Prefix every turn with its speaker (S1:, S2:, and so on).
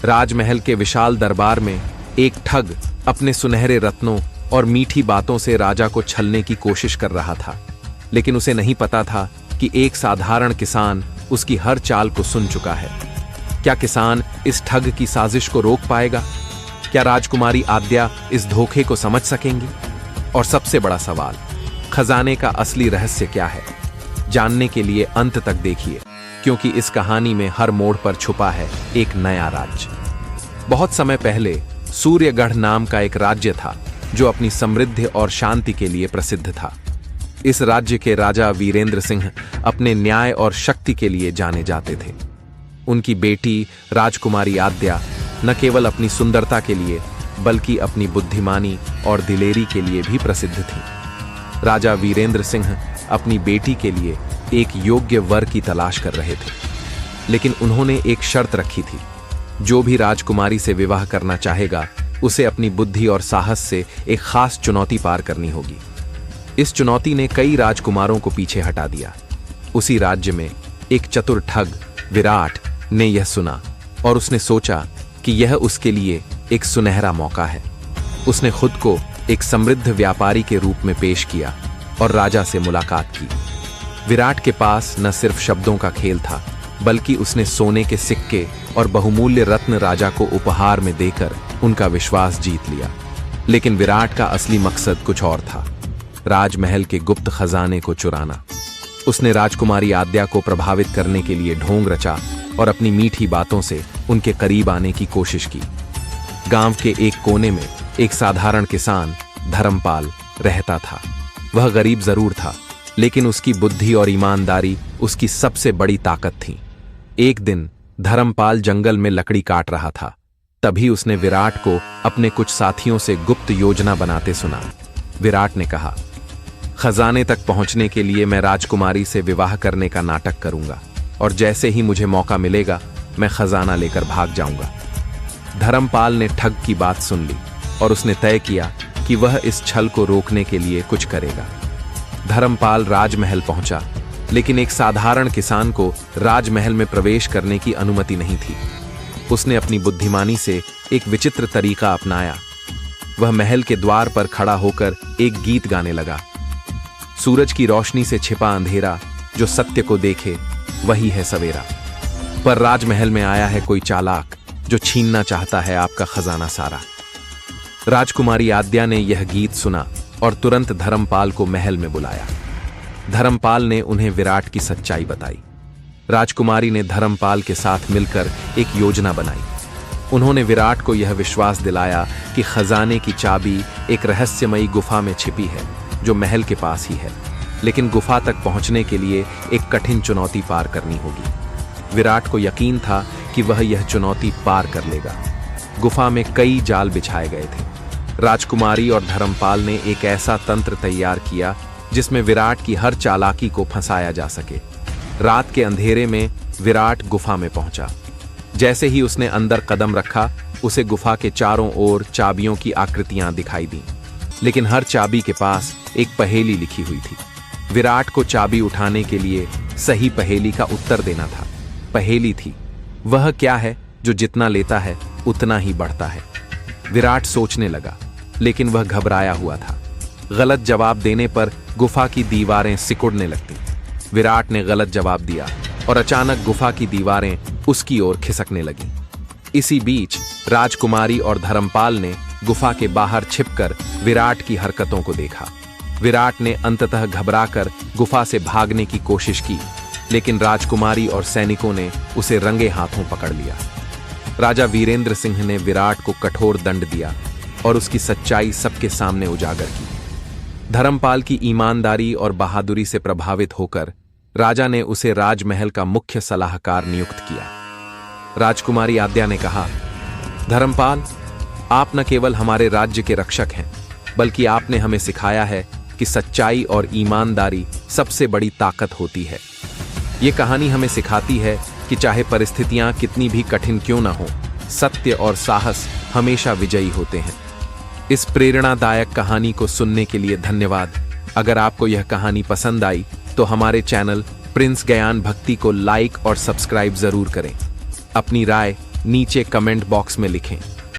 S1: राजमहल के विशाल दरबार में एक ठग अपने सुनहरे रत्नों और मीठी बातों से राजा को छलने की कोशिश कर रहा था, लेकिन उसे नहीं पता था कि एक साधारण किसान उसकी हर चाल को सुन चुका है। क्या किसान इस ठग की साजिश को रोक पाएगा? क्या राजकुमारी आद्या इस धोखे को समझ सकेंगी? और सबसे बड़ा सवाल, खजाने का असली रहस्य क्या है? जानने के लिए अंत तक देखिए, क्योंकि इस कहानी में हर मोड़ पर छुपा है एक नया राज्य। बहुत समय पहले सूर्यगढ़ नाम का एक राज्य था जो अपनी समृद्धि और शांति के लिए प्रसिद्ध था। इस राज्य के राजा वीरेंद्र सिंह अपने न्याय और शक्ति के लिए जाने जाते थे। उनकी बेटी राजकुमारी आद्या न केवल अपनी सुंदरता के लिए बल्कि अपनी बुद्धिमानी और दिलेरी के लिए भी प्रसिद्ध थी। राजा वीरेंद्र सिंह अपनी बेटी के लिए एक योग्य वर की तलाश कर रहे थे, लेकिन उन्होंने एक शर्त रखी थी। जो भी राजकुमारी से विवाह करना चाहेगा उसे अपनी बुद्धि और साहस से एक खास चुनौती पार करनी होगी। इस चुनौती ने कई राजकुमारों को पीछे हटा दिया। उसी राज्य में एक चतुर ठग विराट ने यह सुना और उसने सोचा कि यह उसके लिए एक सुनहरा मौका है। उसने खुद को एक समृद्ध व्यापारी के रूप में पेश किया और राजा से मुलाकात की। विराट के पास न सिर्फ शब्दों का खेल था, बल्कि उसने सोने के सिक्के और बहुमूल्य रत्न राजा को उपहार में देकर उनका विश्वास जीत लिया। लेकिन विराट का असली मकसद कुछ और था, राजमहल के गुप्त खजाने को चुराना। उसने राजकुमारी आद्या को प्रभावित करने के लिए ढोंग रचा और अपनी मीठी बातों से उनके करीब आने की कोशिश की। गांव के एक कोने में एक साधारण किसान धर्मपाल रहता था। वह गरीब जरूर था, लेकिन उसकी बुद्धि और ईमानदारी उसकी सबसे बड़ी ताकत थी। एक दिन धर्मपाल जंगल में लकड़ी काट रहा था। तभी उसने विराट को अपने कुछ साथियों से गुप्त योजना बनाते सुना। विराट ने कहा, खजाने तक पहुंचने के लिए मैं राजकुमारी से विवाह करने का नाटक करूंगा और जैसे ही मुझे मौका मिलेगा मैं खजाना लेकर भाग जाऊंगा। धर्मपाल ने ठग की बात सुन ली और उसने तय किया कि वह इस छल को रोकने के लिए कुछ करेगा। धर्मपाल राजमहल पहुंचा, लेकिन एक साधारण किसान को राजमहल में प्रवेश करने की अनुमति नहीं थी। उसने अपनी बुद्धिमानी से एक विचित्र तरीका अपनाया। वह महल के द्वार पर खड़ा होकर एक गीत गाने लगा। सूरज की रोशनी से छिपा अंधेरा, जो सत्य को देखे वही है सवेरा। पर राजमहल में आया है कोई चालाक, जो छीनना चाहता है आपका खजाना सारा। राजकुमारी आद्या ने यह गीत सुना और तुरंत धर्मपाल को महल में बुलाया। धर्मपाल ने उन्हें विराट की सच्चाई बताई। राजकुमारी ने धर्मपाल के साथ मिलकर एक योजना बनाई। उन्होंने विराट को यह विश्वास दिलाया कि खजाने की चाबी एक रहस्यमयी गुफा में छिपी है, जो महल के पास ही है। लेकिन गुफा तक पहुंचने के लिए एक कठिन चुनौती पार करनी होगी। विराट को यकीन था कि वह यह चुनौती पार कर लेगा। गुफा में कई जाल बिछाए गए थे। राजकुमारी और धर्मपाल ने एक ऐसा तंत्र तैयार किया जिसमें विराट की हर चालाकी को फंसाया जा सके। रात के अंधेरे में विराट गुफा में पहुंचा। जैसे ही उसने अंदर कदम रखा, उसे गुफा के चारों ओर चाबियों की आकृतियां दिखाई दी, लेकिन हर चाबी के पास एक पहेली लिखी हुई थी। विराट को चाबी उठाने के लिए सही पहेली का उत्तर देना था। पहेली थी, वह क्या है जो जितना लेता है उतना ही बढ़ता है। विराट सोचने लगा, लेकिन वह घबराया हुआ था। गलत जवाब देने पर गुफा की दीवारें सिकुड़ने लगती। विराट ने गलत जवाब दिया और अचानक गुफा की दीवारें उसकी ओर खिसकने लगीं। इसी बीच राजकुमारी और धर्मपाल ने गुफा के बाहर छिपकर विराट की हरकतों को देखा। विराट ने अंततः घबराकर गुफा से भागने की कोशिश की, लेकिन राजकुमारी और सैनिकों ने उसे रंगे हाथों पकड़ लिया। राजा वीरेंद्र सिंह ने विराट को कठोर दंड दिया और उसकी सच्चाई सबके सामने उजागर की। धर्मपाल की ईमानदारी और बहादुरी से प्रभावित होकर राजा ने उसे राजमहल का मुख्य सलाहकार नियुक्त किया। राजकुमारी आद्या ने कहा, धर्मपाल, आप न केवल हमारे राज्य के रक्षक हैं, बल्कि आपने हमें सिखाया है कि सच्चाई और ईमानदारी सबसे बड़ी ताकत होती है। ये कहानी हमें सिखाती है कि चाहे परिस्थितियां कितनी भी कठिन क्यों न हो, सत्य और साहस हमेशा विजयी होते हैं। इस प्रेरणादायक कहानी को सुनने के लिए धन्यवाद। अगर आपको यह कहानी पसंद आई तो हमारे चैनल प्रिंस ज्ञान भक्ति को लाइक और सब्सक्राइब जरूर करें। अपनी राय नीचे कमेंट बॉक्स में लिखें।